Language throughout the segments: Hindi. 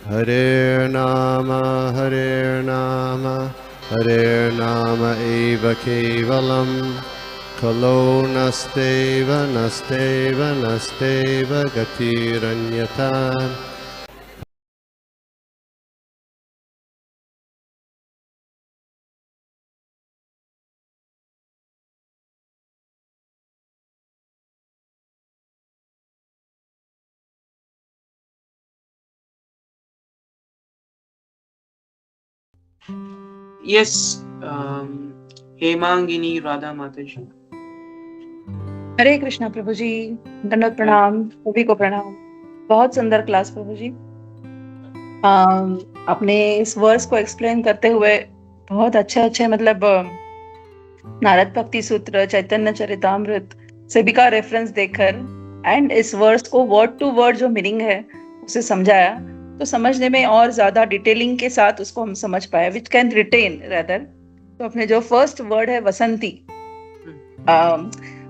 Hare Nama eva kevalam, kalo nasteva nasteva nasteva gatiranyata. Yes, Hemangini Radha माता जी। हरे कृष्णा प्रभु जी, दंडवत प्रणाम, सभी को प्रणाम। बहुत सुंदर क्लास प्रभु जी। अपने इस वर्स को एक्सप्लेन करते हुए बहुत अच्छे मतलब नारद भक्ति सूत्र, चैतन्य चरितामृत सभी का रेफरेंस देकर एंड इस वर्स को वर्ड टू वर्ड जो मीनिंग है उसे समझाया, तो समझने में और ज्यादा डिटेलिंग के साथ उसको हम समझ पाए, विच कैन रिटेन रेदर। तो अपने जो फर्स्ट वर्ड है वसंती,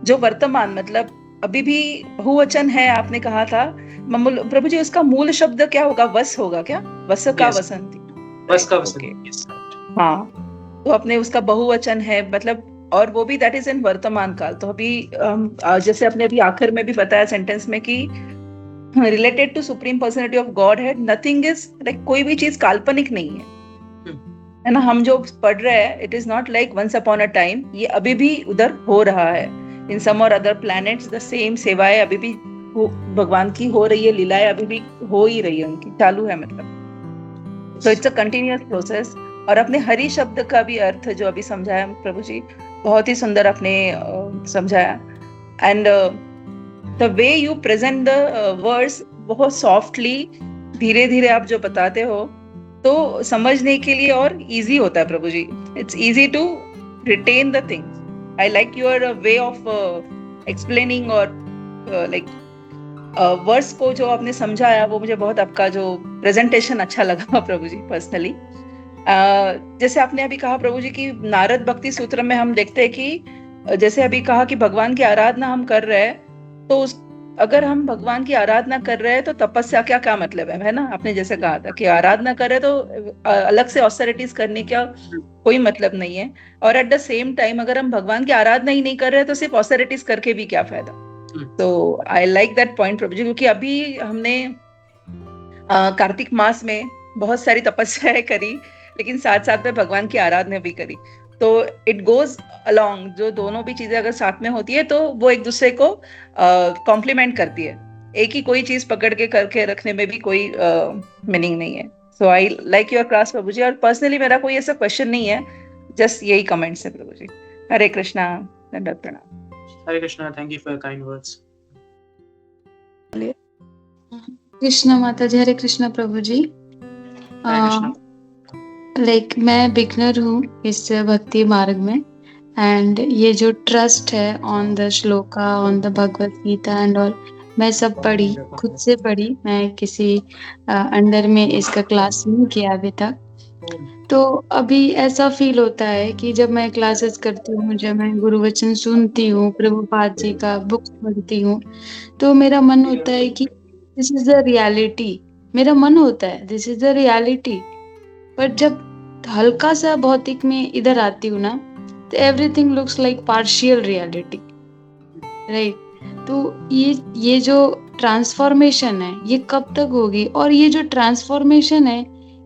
जो वर्तमान मतलब अभी भी बहुवचन है, आपने कहा था प्रभु जी, उसका मूल शब्द क्या होगा? वस होगा क्या? वस का Yes. वसंती, बस का ओके। yes, right. हाँ, तो अपने उसका बहुवचन है मतलब, और वो भी दैट इज इन वर्तमान काल। तो अभी जैसे अपने अभी आखिर में भी बताया सेंटेंस में कि related to supreme personality of God है, नथिंग इज लाइक, कोई भी चीज काल्पनिक नहीं है ना। हम जो पढ़ रहे हैं, it is not like once upon a time, ये अभी भी उधर हो रहा है। इन सम और अदर प्लैनेट्स द सेम सेवाएं अभी भी भगवान की हो रही है, लीलाएं अभी भी हो ही रही है, उनकी चालू है मतलब। तो इट्स अ कंटिन्यूअस प्रोसेस। और अपने हरि शब्द का भी अर्थ जो अभी समझाया प्रभु जी, बहुत ही सुंदर अपने समझाया। And the way you present the words, बहुत सॉफ्टली धीरे धीरे आप जो बताते हो, तो समझने के लिए और इजी होता है Prabhu ji. It's easy to retain the things. I like your way of explaining, और लाइक वर्ड्स को जो आपने समझाया, वो मुझे बहुत, आपका जो प्रेजेंटेशन अच्छा लगा प्रभु जी पर्सनली। जैसे आपने अभी कहा प्रभु जी कि नारद भक्ति सूत्र में हम देखते हैं कि जैसे अभी कहा कि भगवान की आराधना हम कर रहे हैं, तो अगर हम भगवान की आराधना कर रहे हैं तो तपस्या क्या मतलब है ना? आपने जैसे कहा था कि आराधना कर रहे तो अलग से ऑस्टेरिटीज करने का कोई मतलब नहीं है, और एट द सेम टाइम अगर हम भगवान की आराधना ही नहीं कर रहे तो सिर्फ ऑस्टेरिटीज करके भी क्या फायदा? तो आई लाइक दैट पॉइंट प्रभु जी, क्योंकि अभी हमने कार्तिक मास में बहुत सारी तपस्याएं करी, लेकिन साथ साथ में भगवान की आराधना भी करी। तो इट गोज अलोंग, जो दोनों भी चीजें अगर साथ में होती है तो वो एक दूसरे को कॉम्प्लीमेंट करती है। एक ही कोई चीज पकड़ के करके रखने में भी कोई मीनिंग नहीं है। सो आई लाइक योर क्लास प्रभु जी। और पर्सनली मेरा कोई ऐसा क्वेश्चन नहीं है, जस्ट यही कमेंट्स है प्रभु जी। हरे कृष्णा, दंडवत प्रणाम। Hare Krishna, thank you for your kind words. Krishna माता जी, हरे कृष्णा प्रभु जी। लाइक मैं बिगनर हूँ इस भक्ति मार्ग में, एंड ये जो ट्रस्ट है on the shloka, on the Bhagavad Gita and all, मैं सब पढ़ी, खुद से पढ़ी, मैं किसी अंडर में इसका क्लास नहीं किया अभी तक। तो अभी ऐसा फील होता है कि जब मैं क्लासेस करती हूँ, जब मैं गुरु वचन सुनती हूँ, प्रभुपाद जी का बुक्स पढ़ती हूँ, तो मेरा मन होता है कि दिस इज द रियलिटी। मेरा मन होता है दिस इज द रियलिटी। पर जब हल्का सा भौतिक में इधर आती हूँ ना, तो everything looks like partial reality, right? तो ये जो ट्रांसफॉर्मेशन है, ये कब तक होगी? और ये जो ट्रांसफॉर्मेशन है,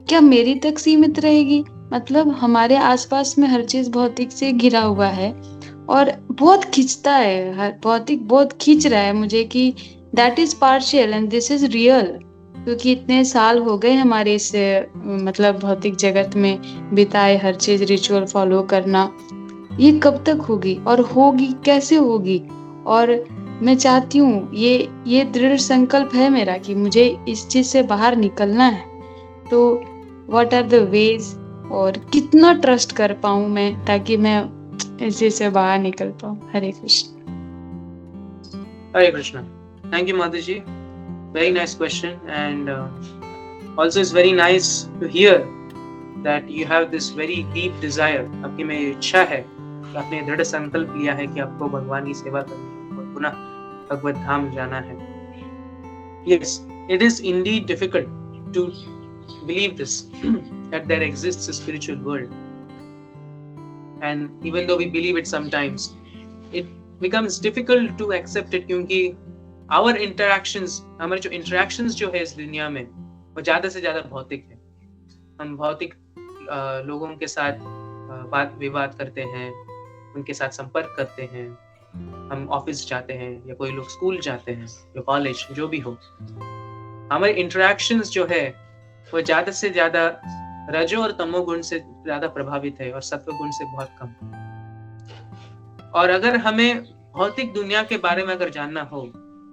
क्या मेरी तक सीमित रहेगी? मतलब हमारे आसपास में हर चीज भौतिक से घिरा हुआ है, और बहुत खींचता है, भौतिक बहुत खींच रहा है मुझे कि that is partial and this is real. क्योंकि इतने साल हो गए हमारे इस मतलब भौतिक जगत में बिताए, हर चीज रिचुअल फॉलो करना, ये कब तक होगी और होगी कैसे होगी? और मैं चाहती हूँ, ये दृढ़ संकल्प है मेरा कि मुझे इस चीज से बाहर निकलना है। तो व्हाट आर द वेज, और कितना ट्रस्ट कर पाऊं मैं ताकि मैं इस चीज से बाहर निकल पाऊं? हरे Krishna. Hare Krishna. Thank you, Mataji. Very nice question, and also it's very nice to hear that you have this very deep desire. आपकी में इच्छा है कि आपने दृढ़ संकल्प लिया है कि आपको भगवान की सेवा करनी है और पुनः भगवत धाम जाना है. Yes, it is indeed difficult to believe this that there exists a spiritual world, and even though we believe it sometimes, it becomes difficult to accept it, क्योंकि our interactions, हमारे जो interactions जो है इस दुनिया में वो ज़्यादा से ज़्यादा भौतिक है। हम भौतिक लोगों के साथ बात विवाद करते हैं, उनके साथ संपर्क करते हैं, हम ऑफिस जाते हैं या कोई लोग स्कूल जाते हैं या कॉलेज, जो भी हो, हमारे इंटरेक्शंस जो है वो ज़्यादा से ज़्यादा रजो और तमो गुण से ज़्यादा प्रभावित है और सत्व गुण से बहुत कम। और अगर हमें भौतिक दुनिया के बारे में अगर जानना हो,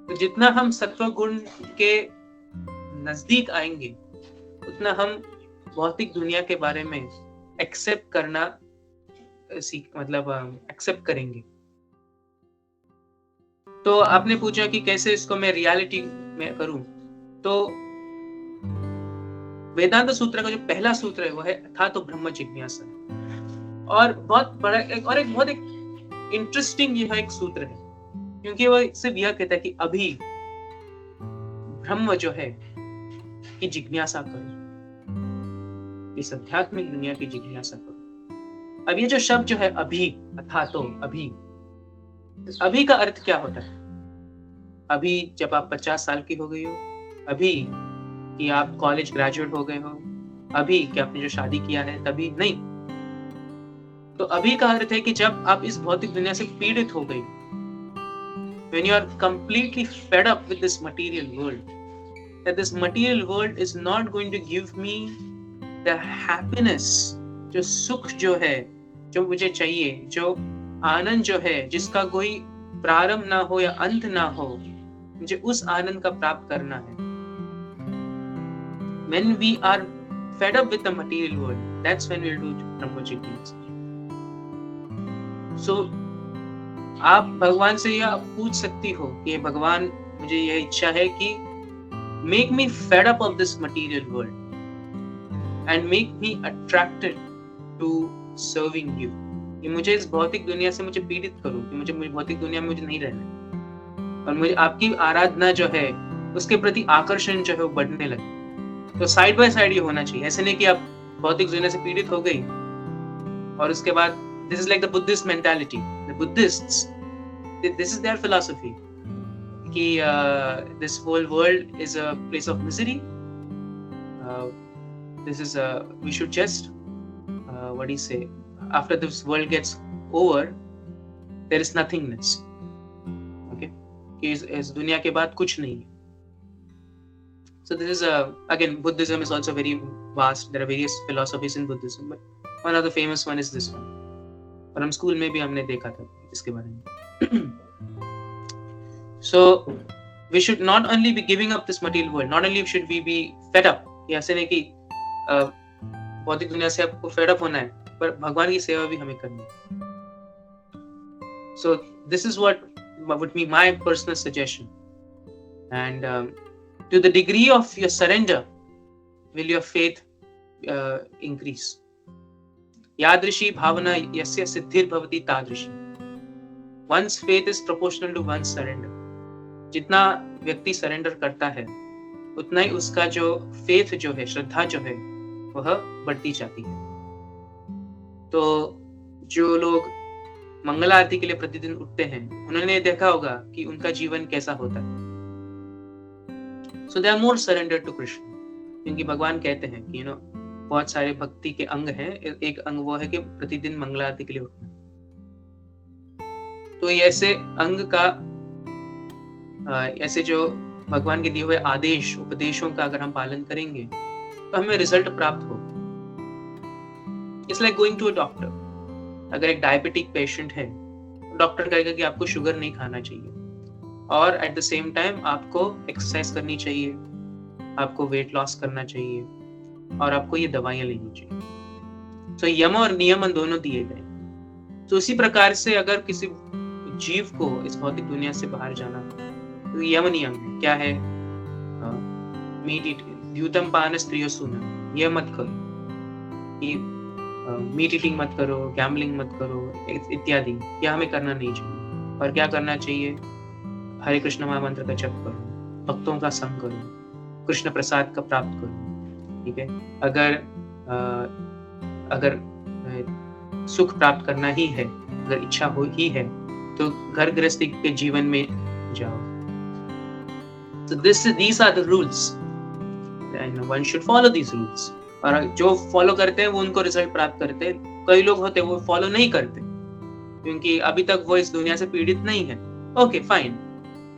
तो जितना हम सत्व गुण के नजदीक आएंगे उतना हम भौतिक दुनिया के बारे में एक्सेप्ट करना एक्सेप्ट करेंगे। तो आपने पूछा कि कैसे इसको मैं रियलिटी में करूं, तो वेदांत सूत्र का जो पहला सूत्र है वो है था तो ब्रह्म जिज्ञासा, और बहुत बड़ा एक बहुत इंटरेस्टिंग यह एक सूत्र है, क्योंकि वो सिर्फ यह कहता है कि अभी ब्रह्म जो है की जिज्ञासा करो, इस आध्यात्मिक दुनिया की जिज्ञासा करो। अब ये जो शब्द जो है अभी, अथा तो अभी का अर्थ क्या होता है? अभी जब आप 50 साल की हो गई हो, अभी कि आप कॉलेज ग्रेजुएट हो गए हो, अभी कि आपने जो शादी किया है तभी नहीं। तो अभी का अर्थ है कि जब आप इस भौतिक दुनिया से पीड़ित हो गई, when you are completely fed up with this material world, that this material world is not going to give me the happiness, जो सुख जो है, जो मुझे चाहिए, जो आनंद जो है जिसका कोई प्रारंभ ना हो या अंत ना हो, मुझे उस आनंद का प्राप्त करना है। When we are fed up with the material world, that's when we'll do Brahma Jignasa. So आप भगवान से यह पूछ सकती हो कि भगवान, मुझे यह इच्छा है कि make me fed up of this material world and make me attracted to serving you. कि मुझे इस भौतिक दुनिया से मुझे पीड़ित करो, कि मुझे भौतिक दुनिया में मुझे नहीं रहना, और मुझे आपकी आराधना जो है उसके प्रति आकर्षण जो है वो बढ़ने लगे। तो साइड बाय साइड ये होना चाहिए, ऐसे नहीं कि आप भौतिक दुनिया से पीड़ित हो गई और उसके बाद this is like the Buddhist mentality. The Buddhists, this is their philosophy, कि this whole world is a place of misery. This is we should just what do you say? After this world gets over, there is nothingness. Okay, कि इस दुनिया के बाद कुछ नहीं है। So this is again, Buddhism is also very vast. There are various philosophies in Buddhism, but one of the famous one is this one. और हम स्कूल में भी हमने देखा था इसके बारे में। So we should not only be giving up this material world, not only should we be fed up. ये ऐसे नहीं कि भौतिक दुनिया से आपको fed up होना है, पर भगवान की सेवा भी हमें करनी है। So this is what would be my personal suggestion. And to the degree of your surrender, will your faith increase. यादृशी भावना यस्य सिद्धिर भवति तादृशी. One's faith is proportional to one's surrender. जितना व्यक्ति सरेंडर करता है उतना ही उसका जो फेथ जो है, श्रद्धा जो है, वह बढ़ती जाती है। तो जो लोग मंगला आरती के लिए प्रतिदिन उठते हैं, उन्होंने देखा होगा कि उनका जीवन कैसा होता है। So they are more surrendered to Krishna. क्योंकि भगवान कहते हैं कि बहुत सारे भक्ति के अंग हैं, एक अंग वो है कि प्रतिदिन मंगला आरती के लिए उठना। तो ऐसे अंग का ऐसे जो भगवान के दिए हुए आदेश उपदेशों का अगर हम पालन करेंगे तो हमें रिजल्ट प्राप्त हो। It's like going to a doctor. अगर एक डायबिटिक पेशेंट है, डॉक्टर कहेगा कि आपको शुगर नहीं खाना चाहिए, और एट द सेम टाइम आपको एक्सरसाइज करनी चाहिए, आपको वेट लॉस करना चाहिए, और आपको ये दवाइयां लेनी चाहिए। तो यम और नियम दोनों दिए गए। तो उसी प्रकार से अगर किसी जीव को इस भौतिक दुनिया से बाहर जाना तो यम नियम है। क्या है? द्यूतम पान स्त्रियो सुना, यह मत करो कि मीट ईटिंग मत करो, गैम्बलिंग मत करो इत्यादि, यह हमें करना नहीं चाहिए। और क्या करना चाहिए? हरे कृष्ण महामंत्र का जप करो, भक्तों का संग करो, कृष्ण प्रसाद का प्राप्त करो, ठीक है, अगर सुख प्राप्त करना ही है, अगर इच्छा हो ही है, तो घर गृहस्थी के जीवन में जाओ. So these are the rules and one should follow these rules. और जो फॉलो करते हैं वो उनको रिजल्ट प्राप्त करते हैं. कई लोग होते हैं वो फॉलो नहीं करते क्योंकि अभी तक वो इस दुनिया से पीड़ित नहीं है. Okay, fine.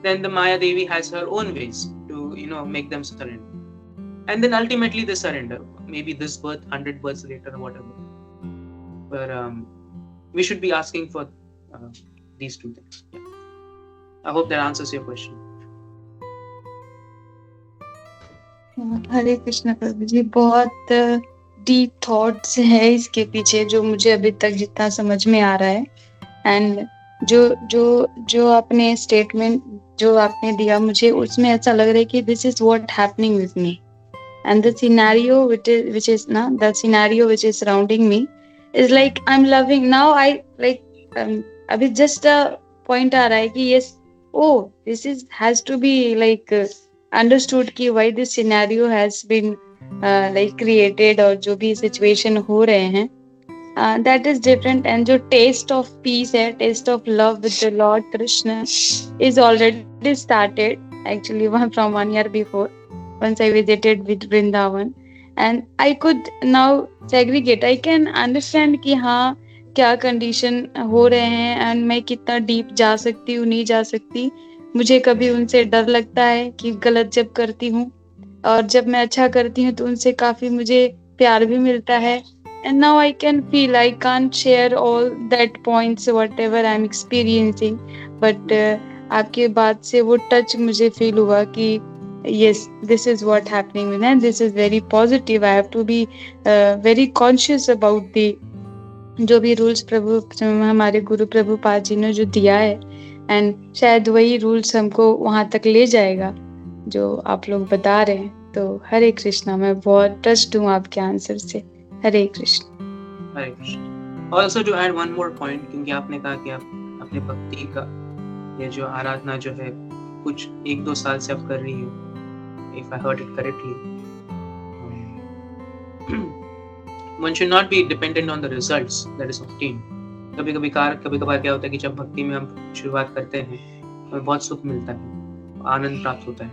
Then the Maya Devi has her own ways to make them surrender. And then ultimately they surrender. Maybe this birth, 100 births later, or whatever. But we should be asking for these two things. Yeah. I hope that answers your question. हरे कृष्ण प्रभु जी, बहुत डीप थॉट्स है इसके पीछे जो मुझे अभी तक जितना समझ में आ रहा है. एंड जो आपने स्टेटमेंट जो आपने दिया मुझे उसमें ऐसा लग रहा है कि this is what happening with me and the scenario which is ना the scenario which is surrounding me is like I'm loving now. I like अभी just a point आ रहा है कि yes, oh this is has to be like understood कि why this scenario has been like created और जो भी situation हो रहे हैं that is different. and जो taste of peace है, taste of love with the Lord Krishna is already started actually from 1 year before once I visited with Vrindavan and I could now segregate. I can understand कि हाँ क्या condition हो रहे हैं and मैं कितना deep जा सकती हूँ नहीं जा सकती. मुझे कभी उनसे डर लगता है कि गलत जब करती हूँ और जब मैं अच्छा करती हूँ तो उनसे काफी मुझे प्यार भी मिलता है. And now I can feel I can't share all that points whatever I'm experiencing, but आपके बात से वो टच मुझे फील हुआ कि yes, this is what happening with me and this is very positive. I have to be very conscious about the जो भी रूल्स प्रभु हमारे गुरु प्रभुपाद जी ने जो दिया है एंड शायद वही रूल्स हमको वहां तक ले जाएगा जो आप लोग बता रहे हैं. तो हरे कृष्णा, मैं बहुत टच्ड हूँ आपके आंसर से. हरे कृष्ण. हरे Krishna. Also to add one more point, क्योंकि आपने कहा कि आप अपने भक्ति का ये जो आराधना जो है कुछ 1-2 साल से आप कर रही हो, if I heard it correctly. One should not be dependent on the results that is obtained. कभी कभार क्या होता है कि जब भक्ति में हम शुरुआत करते हैं हमें बहुत सुख मिलता है, आनंद प्राप्त होता है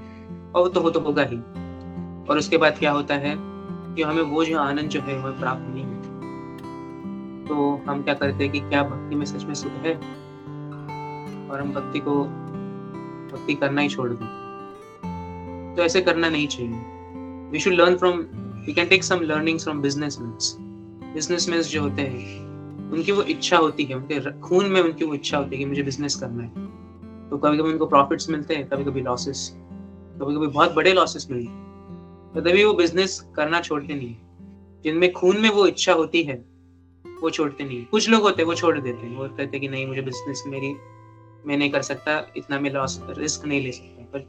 और वो तो होगा ही. और उसके बाद क्या होता है कि हमें वो जो आनंद जो है हमें प्राप्त नहीं होता. तो हम क्या करते हैं कि क्या भक्ति में सच में सुख है और हम भक्ति करना ही छोड़ दें. तो ऐसे करना नहीं चाहिए. We should learn from, we can take some learnings from businessmen जो होते हैं उनकी वो इच्छा होती है, उनके खून में उनकी वो इच्छा होती है कि मुझे बिजनेस करना है. तो कभी कभी उनको प्रॉफिट्स मिलते हैं, कभी कभी लॉसेस, कभी कभी बहुत बड़े लॉसेस मिलते हैं. तो तभी वो बिजनेस करना छोड़ते नहीं. जिनमें खून में वो इच्छा होती है वो छोड़ते नहीं. कुछ लोग होते हैं वो छोड़ देते हैं, वो कहते हैं कि नहीं मुझे बिजनेस मैं नहीं कर सकता, इतना मैं लॉस रिस्क नहीं ले सकता. पर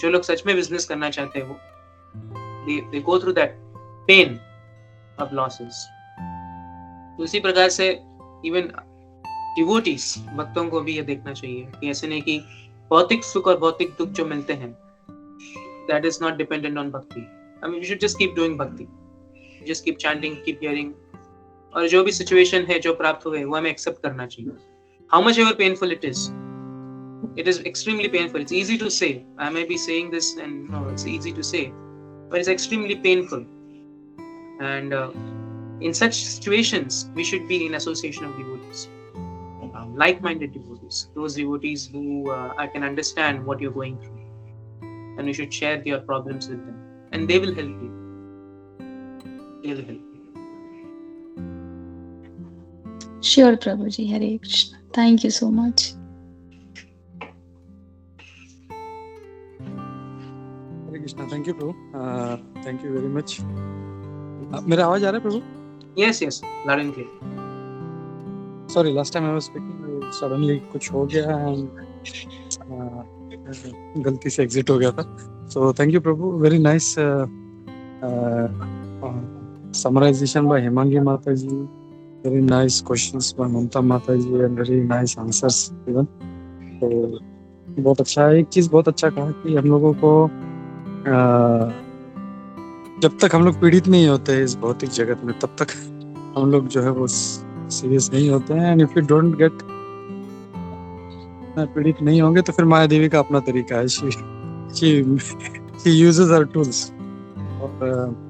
जो लोग सच में बिजनेस करना चाहते हैं वो they go through that pain of losses. तो उसी प्रकार से इवन डिवोटीज भक्तों को भी ये देखना चाहिए कि ऐसे नहीं कि भौतिक सुख और भौतिक दुख जो मिलते हैं that is not dependent on bhakti. I mean, we should just keep doing bhakti, just keep chanting, keep hearing. और जो भी situation है जो प्राप्त हुए वो हमें accept करना चाहिए. How much ever painful it is extremely painful. It's easy to say. I may be saying this and no, it's easy to say, but it's extremely painful. And in such situations, we should be in association of devotees, like-minded devotees, those devotees who can understand what you're going through. And you should share your problems with them, and they will help you. They will help you. Sure, Prabhuji. Hare Krishna. Thank you so much. Hare Krishna. Thank you, Prabhu. Thank you very much. मेरा आवाज आ रहा है प्रभु? Yes, loud and clear. Sorry, last time I was speaking, suddenly कुछ हो गया and गलती से एग्जिट हो गया था. So thank you Prabhu. Very nice summarization by Hemangi Mataji. Very nice questions by Mamta Mataji and very nice answers even. तो बहुत अच्छा है. एक चीज बहुत अच्छा कहा कि हम लोगों को जब तक हम लोग पीड़ित नहीं होते हैं इस भौतिक जगत में, तब तक हम लोग जो है वो सीरियस नहीं होते हैं। And if you don't get पीड़ित नहीं होंगे तो फिर माया देवी का अपना तरीका है, शी यूजेस हर टूल्स। और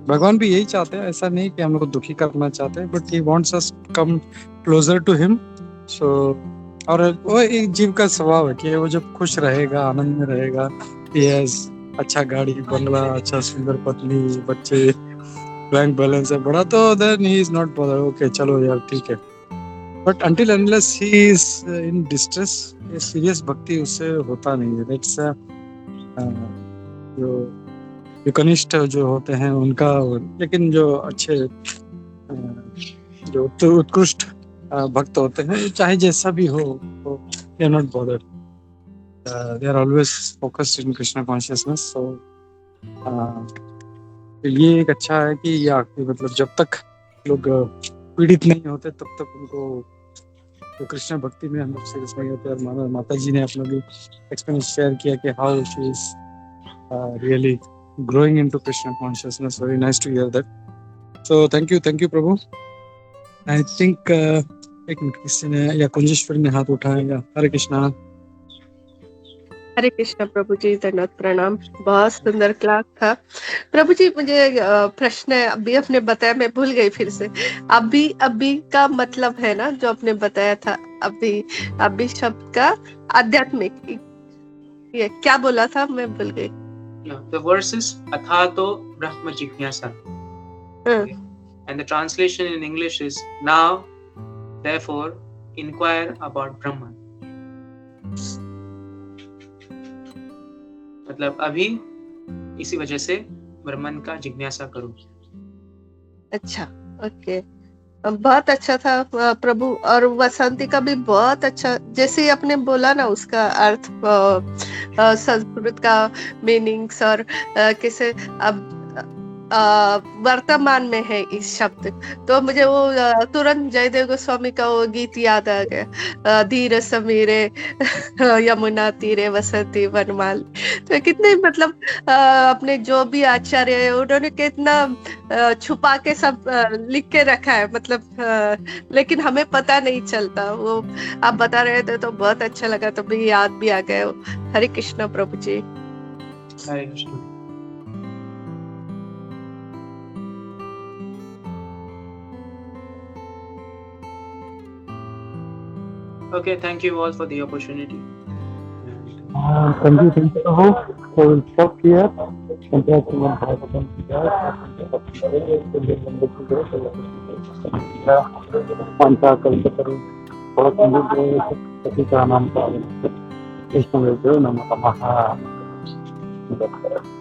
भगवान भी यही चाहते हैं, ऐसा नहीं कि हम लोग को दुखी करना चाहते हैं, but he wants us come closer to him. So और वो एक जीव का स्वभाव है कि वो जब खुश रहेगा, आनंद में रहेगा, he has अच्छा गाड़ी, बंगला, अच्छा सुंदर पत्नी, बच्चे, बैंक बैलेंस है बड़ा, तो then he is not bothered, okay चलो यार ठीक है। But until unless he is in distress, ये सीरियस भक्ति उससे होता नहीं है। दैट्स जो कनिष्ठ जो होते हैं उनका, लेकिन जो अच्छे जो उत्कृष्ट भक्त होते हैं, चाहे जैसा भी हो, तो they are not bothered, they are always focused in Krishna consciousness. So ये एक अच्छा है कि या मतलब जब तक लोग पीड़ित नहीं होते तब तक उनको तो कृष्ण भक्ति में हम लोग सीरियस नहीं होते। और माता जी ने अपना भी एक्सपीरियंस शेयर किया कि how she is really growing into Krishna consciousness. Very nice to hear that. So thank you Prabhu. I think एक मिनट, किसी ने या कुंजेश्वरी ने हाथ उठाया। हरे कृष्णा। हरे कृष्णा प्रभु जी, धन्यवाद, प्रणाम। बहुत सुंदर क्लास था प्रभु जी। मुझे प्रश्न अभी आपने बताया, मैं भूल गई फिर से। अभी का मतलब है ना जो आपने बताया था, अभी शब्द का आध्यात्मिक, ये क्या बोला था मैं भूल गई। The verse is Athato Brahma Jignasa. And the translation in English is now, therefore, inquire about Brahman. मतलब अभी इसी वजह से ब्रह्मन का जिज्ञासा करो। अच्छा, ओके, बहुत अच्छा था प्रभु। और वसंती का भी बहुत अच्छा, जैसे आपने बोला ना उसका अर्थ, संस्कृत का मीनिंग्स, और कैसे अब वर्तमान में है इस शब्द, तो मुझे वो तुरंत जयदेव गोस्वामी का वो गीत याद आ गया, धीर समीरे यमुना तीरे वसंती वनमाल। तो कितने मतलब अपने जो भी आचार्य है उन्होंने कितना छुपा के सब लिख के रखा है, मतलब लेकिन हमें पता नहीं चलता। वो आप बता रहे थे तो बहुत अच्छा लगा, तो भी याद भी आ गया। हरे कृष्ण प्रभु जी। हरे Krishna. Okay, thank you all for the opportunity. Thank you Prabhu. So we'll stop here. Thank you.